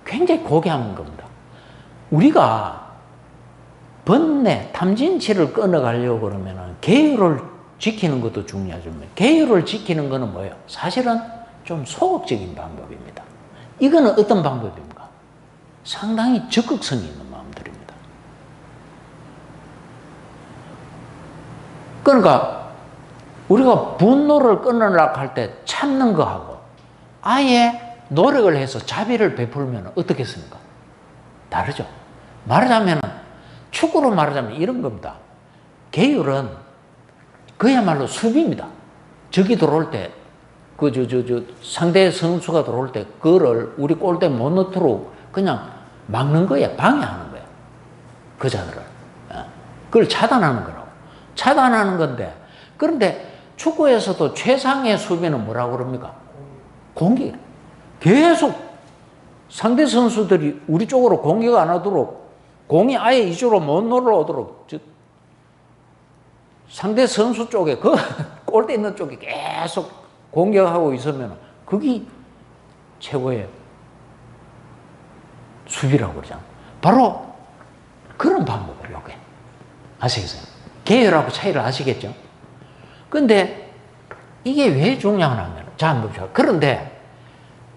굉장히 고귀한 겁니다. 우리가 번뇌, 탐진치를 끊어가려고 그러면 계율을 지키는 것도 중요하지만, 계율을 지키는 것은 뭐예요? 사실은 좀 소극적인 방법입니다. 이거는 어떤 방법입니까? 상당히 적극성이 있는 마음들입니다. 그러니까 우리가 분노를 끊으려고 할 때 참는 거하고 아예 노력을 해서 자비를 베풀면 어떻겠습니까? 다르죠. 말하자면, 축구로 말하자면 이런 겁니다. 계율은 그야말로 수비입니다. 적이 들어올 때, 상대 선수가 들어올 때, 그거를 우리 골대 못 넣도록 그냥 막는 거야. 방해하는 거야. 그 자들을. 그걸 차단하는 거라고. 차단하는 건데, 그런데 축구에서도 최상의 수비는 뭐라고 그럽니까? 공격. 계속 상대 선수들이 우리 쪽으로 공격 안 하도록, 공이 아예 이쪽으로 못 놀러오도록 상대 선수 쪽에, 그 골대 있는 쪽에 계속 공격하고 있으면 그게 최고의 수비라고 그러잖아. 바로 그런 그런 방법이에요, 요게. 아시겠어요? 계열하고 차이를 아시겠죠? 근데 이게 왜 중요하냐면, 자, 한번 봅시다. 그런데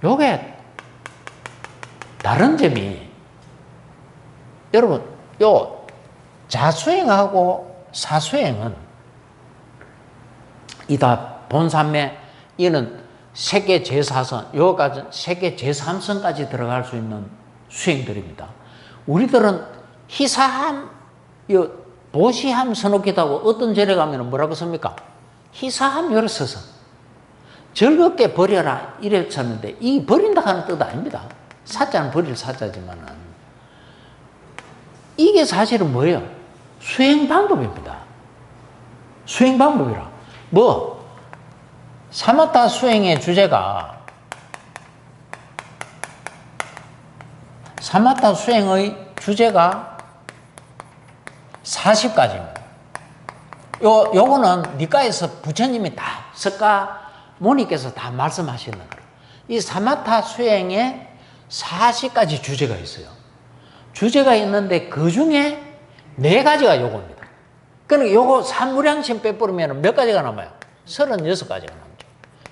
요게 다른 점이, 여러분, 요 자수행하고 사수행은 이다 본산매, 이는 세계 제4선, 요까지 세계 제3선까지 들어갈 수 있는 수행들입니다. 우리들은 희사함, 보시함 선옥기다고 어떤 절에 가면 뭐라고 씁니까? 희사함 요래 써서 즐겁게 버려라 이래 쳤는데, 이 버린다 하는 뜻 아닙니다. 사자는 버릴 사자지만은 이게 사실은 뭐예요? 수행 방법입니다. 수행 방법이라. 뭐 사마타 수행의 주제가, 사마타 수행의 주제가 40가지입니다. 요거는 니까에서 부처님이 다, 석가모니께서 다 말씀하시는 거예요. 이 사마타 수행에 40가지 주제가 있어요. 주제가 있는데 그 중에 4가지가 요겁니다. 그러니까 요거 삼무량심 빼버리면 몇 가지가 남아요? 36가지가 남죠.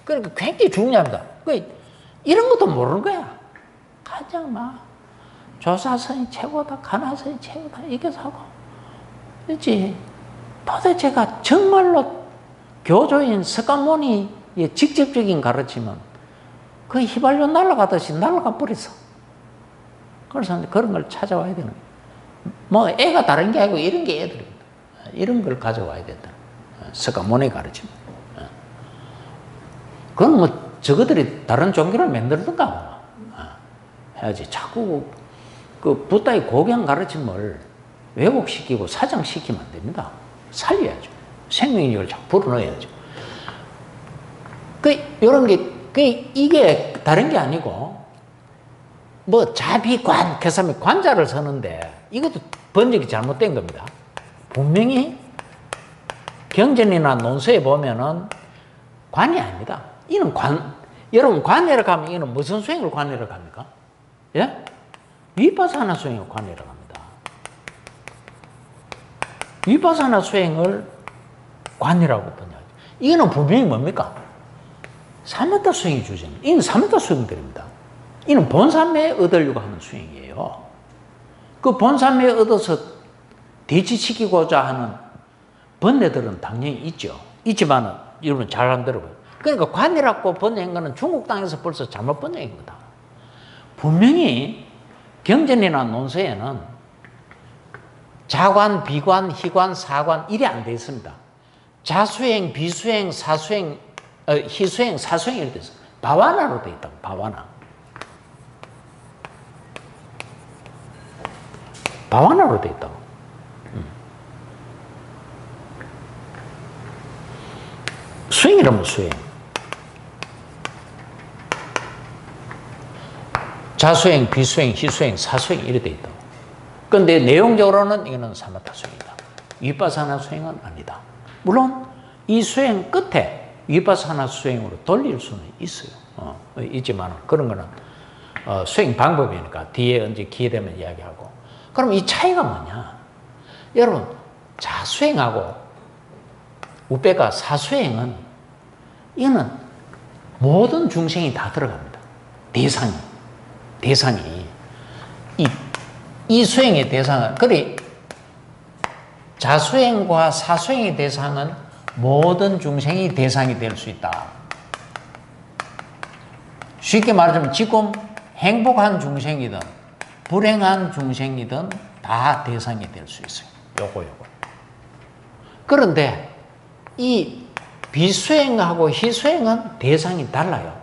그러니까 굉장히 중요합니다. 이런 것도 모르는 거야. 가장 막 조사선이 최고다, 가나선이 최고다, 이게 사고. 그렇지. 도대체가 정말로 교조인 석가모니의 직접적인 가르침은 그 휘발유 날아가듯이 날아가 버렸어. 그래서 그런 걸 찾아와야 되는 거예요. 뭐 애가 다른 게 아니고 이런 게 애들입니다. 이런 걸 가져와야 된다. 석가모니 가르침. 그건 뭐 저것들이 다른 종교를 만들든가 해야지. 자꾸 그 부다의 고경 가르침을 왜곡시키고 사장시키면 안 됩니다. 살려야죠. 생명력을 자꾸 불어넣어야죠. 요런 게, 이게 다른 게 아니고, 뭐 자비관, 그 사람이 관자를 서는데 이것도 번역이 잘못된 겁니다. 분명히 경전이나 논서에 보면은 관이 아닙니다. 이는 여러분 관내를 가면 이는 무슨 수행을 관내를 갑니까? 예? 위파사나 수행을 관내를 갑니다. 위파사나 수행을 관이라고 번역하죠. 이거는 분명히 뭡니까? 사마타 수행이 주제입니다. 이는 사마타 수행들입니다. 이는 본산매에 얻으려고 하는 수행이에요. 그 본산매에 얻어서 대치시키고자 하는 번뇌들은 당연히 있죠. 있지만은 여러분 잘 안 들어봐요. 그러니까 관이라고 번역한 거는 중국 땅에서 벌써 잘못 번역한 거다. 분명히 경전이나 논서에는 자관, 비관, 희관, 사관 이래 안 돼 있습니다. 자수행, 비수행, 사수행, 희수행, 사수행 이렇게 돼 있어요. 바와나로 돼 있다고. 바와나. 바와나로 돼 있다고. 수행이라면 수행. 자수행, 비수행, 희수행, 사수행 이래 돼 있다고. 그런데 내용적으로는 이거는 사마타 수행이다. 위파사나 수행은 아니다. 물론 이 수행 끝에 위파사나 수행으로 돌릴 수는 있어요. 있지만 그런 거는 수행 방법이니까 뒤에 언제 기회 되면 이야기하고. 그럼 이 차이가 뭐냐? 여러분 자수행하고 우빼가 사수행은 이거는 모든 중생이 다 들어갑니다. 대상이 이 수행의 대상은, 그래 자수행과 사수행의 대상은 모든 중생이 대상이 될 수 있다. 쉽게 말하자면 지금 행복한 중생이든 불행한 중생이든 다 대상이 될 수 있어요. 요거. 그런데 이 비수행하고 희수행은 대상이 달라요.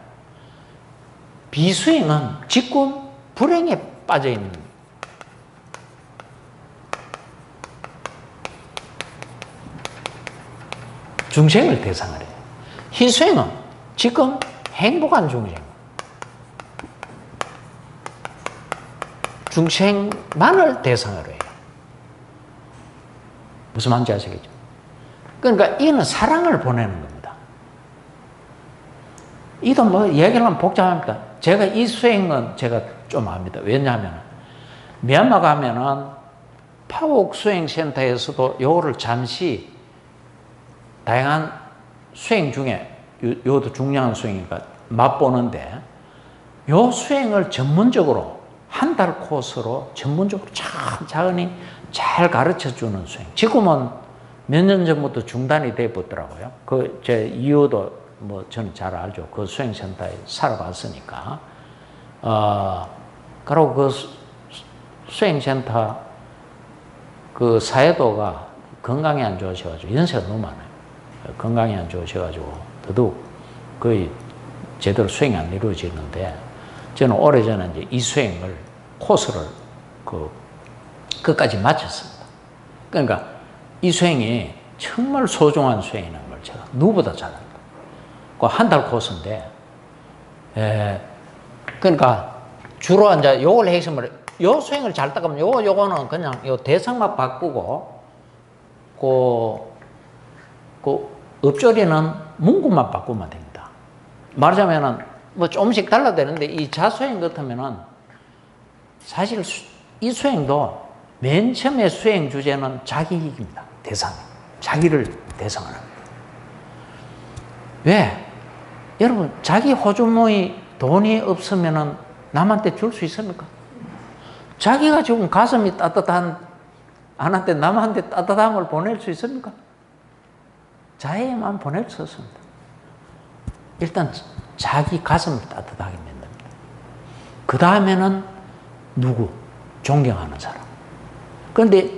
비수행은 지금 불행에 빠져 있는 중생을 대상을 해요. 희수행은 지금 행복한 중생만을 대상으로 해요. 무슨 말인지 아시겠죠? 그러니까 이는 사랑을 보내는 겁니다. 이도 뭐 얘기를 하면 복잡합니다. 제가 이 수행은 제가 좀 압니다. 왜냐하면 미얀마 가면은 파옥 수행센터에서도 요거를 잠시 다양한 수행 중에 요것도 중요한 수행이니까 맛보는데 요 수행을 전문적으로 한 달 코스로 전문적으로 차근히 잘 가르쳐 주는 수행. 지금은 몇 년 전부터 중단이 돼 버더라고요. 그 제 이유도 뭐 저는 잘 알죠. 그 수행센터에 살아봤으니까. 그리고 그 수행센터 그 사회도가 건강이 안 좋으셔가지고 연세가 너무 많아요. 건강이 안 좋으셔가지고 더더욱 거의 제대로 수행이 안 이루어지는데 저는 오래전에 이제 이 수행을 코스를 끝까지 마쳤습니다. 그러니까 이 수행이 정말 소중한 수행이라는 걸 제가 누구보다 잘 압니다. 그 한 달 코스인데, 그러니까 주로 이제 요걸 핵심을 요 수행을 잘 따가면 요거는 그냥 요 대상만 바꾸고 그 엎조리는 문구만 바꾸면 됩니다. 말하자면은 뭐 조금씩 달라야 되는데 이 자수행 같으면은 사실 이 수행도 맨 처음에 수행 주제는 자기이익입니다. 대상. 자기를 대상을 합니다. 왜? 여러분, 자기 호주머니 돈이 없으면은 남한테 줄 수 있습니까? 자기가 지금 가슴이 따뜻한 안한테 남한테 따뜻함을 보낼 수 있습니까? 자기만 보낼 수 없습니다. 일단 자기 가슴을 따뜻하게 만듭니다. 그 다음에는 누구? 존경하는 사람. 그런데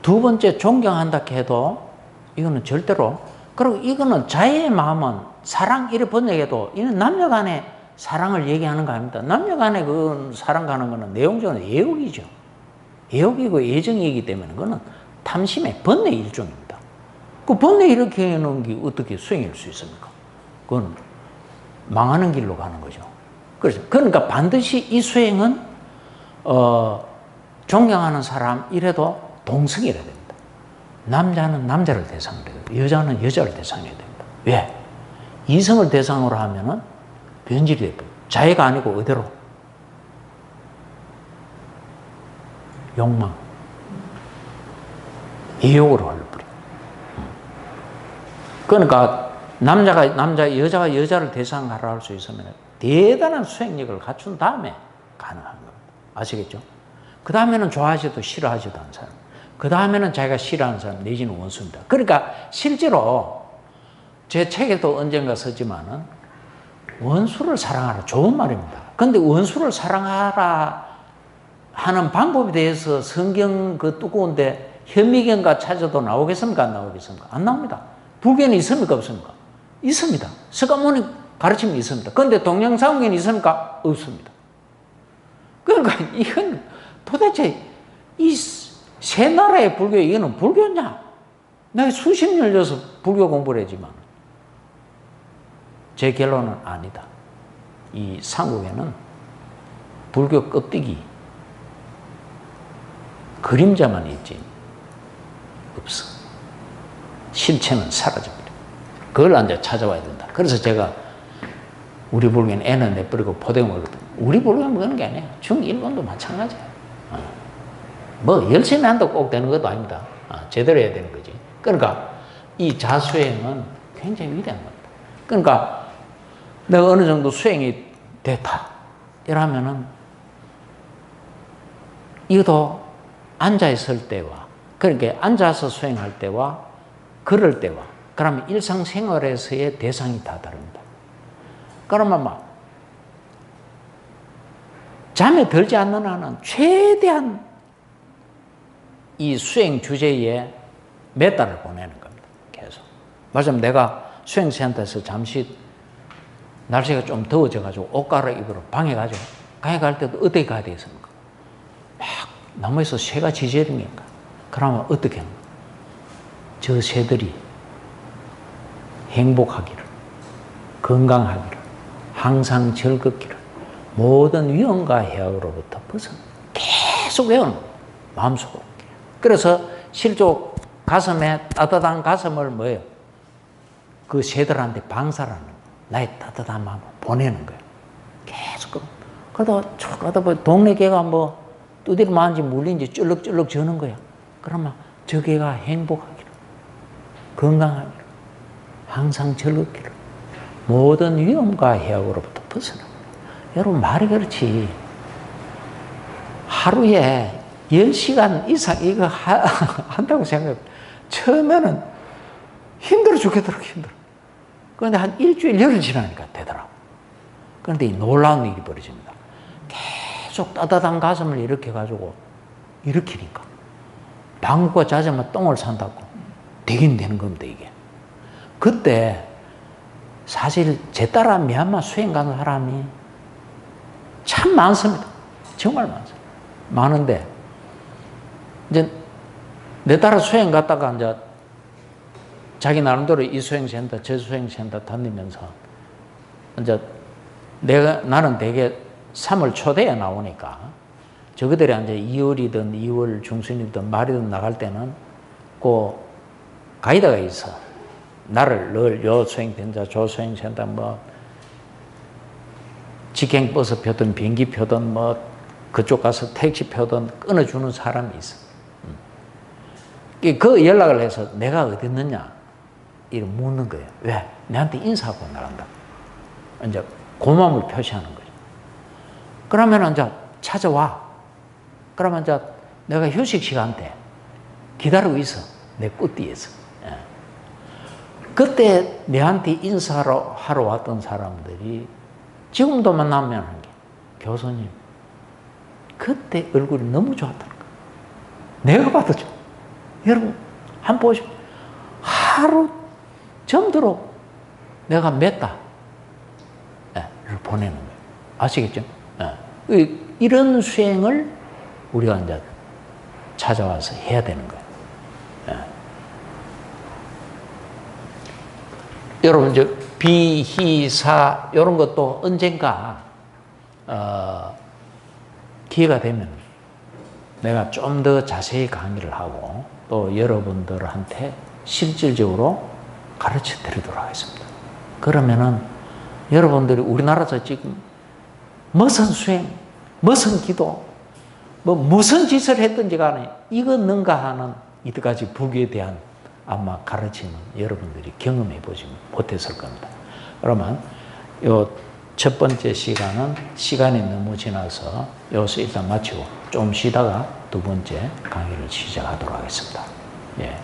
두 번째 존경한다 해도 이거는 절대로, 그리고 이거는 자의 마음은 사랑 이래 번역해도 이는 남녀 간의 사랑을 얘기하는 거 아닙니다. 남녀 간의 그 사랑 가는 거는 내용적으로 애욕이죠. 애욕이고 애정이기 때문에 그거는 탐심의 번뇌 일종입니다. 그 번뇌 이렇게 해놓은 게 어떻게 수행일 수 있습니까? 그건 망하는 길로 가는 거죠. 그러니까 반드시 이 수행은 존경하는 사람 이래도 동성이라 됩니다. 남자는 남자를 대상으로 해야 되고 여자는 여자를 대상으로 해야 됩니다. 왜? 이성을 대상으로 하면은 변질이 돼버려요. 자애가 아니고 어디로? 욕망, 애욕으로 흘러버려요. 그러니까 남자가 남자, 여자가 여자를 대상으로 할 수 있으면 대단한 수행력을 갖춘 다음에 가능한 겁니다. 아시겠죠? 그 다음에는 좋아하지도 싫어하지도 않은 사람. 그 다음에는 자기가 싫어하는 사람 내지는 원수입니다. 그러니까 실제로 제 책에도 언젠가 썼지만은 원수를 사랑하라. 좋은 말입니다. 근데 원수를 사랑하라 하는 방법에 대해서 성경 그 두꺼운데 현미경과 찾아도 나오겠습니까? 안 나오겠습니까? 안 나옵니다. 불교는 있습니까? 없습니까? 있습니다. 석가모니 가르침이 있습니다. 그런데 동양상경이 있습니까? 없습니다. 그러니까 이건 도대체 이 세 나라의 불교, 이거는 불교냐? 내가 수십 년 전서 불교 공부를 했지만 제 결론은 아니다. 이 삼국에는 불교 껍데기, 그림자만 있지 없어. 실체는 사라져버려. 그걸 이제 찾아와야 된다. 그래서 제가 우리 불교는 애는 내버리고 포대고 먹거든. 우리 불교는 그런 게 아니에요. 중일본도 마찬가지야. 뭐 열심히 한다고 꼭 되는 것도 아닙니다. 제대로 해야 되는 거지. 그러니까 이 자수행은 굉장히 위대한 겁니다. 그러니까 내가 어느 정도 수행이 됐다 이러면은 이것도 앉아있을 때와, 그러니까 앉아서 수행할 때와 걸을 때와, 그러면 일상생활에서의 대상이 다 다릅니다. 그러면 막 잠에 들지 않는 한은 최대한 이 수행 주제에 몇 달을 보내는 겁니다. 계속. 말하자면 내가 수행센터에서 잠시 날씨가 좀 더워져가지고 옷 갈아입으러 방에 가죠. 방에 갈 때도 어떻게 가야 되겠습니까? 막 나무에서 새가 지저립니까? 그러면 어떻게 하는 거예요? 저 새들이 행복하기를, 건강하기를, 항상 즐겁기를, 모든 위험과 해악으로부터 벗어나 계속 외우는 거예요. 마음속으로. 그래서 실족 가슴에 따뜻한 가슴을 뭐예요? 그 새들한테 방사라는 거예요. 나의 따뜻한 마음을 보내는 거예요. 계속. 그러다가 쭉 가다 보니 동네 개가 뭐 두드려 맞은지 물린지 쫄럭쫄럭 저는 거야. 그러면 저개가 행복하기를, 건강하기를, 항상 즐겁기를, 모든 위험과 해악으로부터 벗어나. 여러분 말이 그렇지. 하루에 10시간 이상 이거 한다고 생각해. 처음에는 힘들어 죽겠더라고, 힘들어. 그런데 한 일주일 열흘 지나니까 되더라고. 그런데 이 놀라운 일이 벌어집니다. 계속 따뜻한 가슴을 일으켜가지고 일으키니까 방구가 잦으면 똥을 산다고 되긴 되는 겁니다, 이게. 그때 사실 제 따라 미얀마 수행 가는 사람이 참 많습니다. 정말 많습니다. 많은데 이제 내 따라 수행 갔다가 이제 자기 나름대로 이 수행센터, 저 수행센터 다니면서 이제 나는 대개 3월 초대에 나오니까 저그들이 이제 2월이든 2월 중순이든 말이든 나갈 때는 그 가이드가 있어. 나를 늘 요 수행센터, 저 수행센터 뭐 직행버스 표든 비행기 표든 뭐 그쪽 가서 택시 표든 끊어주는 사람이 있어. 그 연락을 해서 내가 어디 있느냐 이렇게 묻는 거예요. 왜? 내한테 인사하고 나간다. 이제 고마움을 표시하는 거죠. 그러면 이제 찾아와. 그러면 이제 내가 휴식 시간 때 기다리고 있어. 내 꽃뒤에서. 예. 그때 내한테 인사하러 왔던 사람들이 지금도 만나면 하는 게, 교수님, 그때 얼굴이 너무 좋았다는 거야. 내가 봐도 좋아. 여러분, 한번 보시고, 하루 점도록 내가 맸다. 예, 보내는 거예요. 아시겠죠? 예. 이런 수행을 우리가 이제 찾아와서 해야 되는 거예요. 예. 여러분, 이제 비희사, 이런 것도 언젠가, 기회가 되면 내가 좀 더 자세히 강의를 하고 또 여러분들한테 실질적으로 가르쳐 드리도록 하겠습니다. 그러면은 여러분들이 우리나라에서 지금 무슨 수행, 무슨 기도, 뭐 무슨 짓을 했든지 간에 이거 능가 하는 이때까지 불교에 대한 아마 가르침은 여러분들이 경험해 보지 못했을 겁니다. 그러면 요 첫 번째 시간은 시간이 너무 지나서 여기서 일단 마치고 좀 쉬다가 두 번째 강의를 시작하도록 하겠습니다. 예.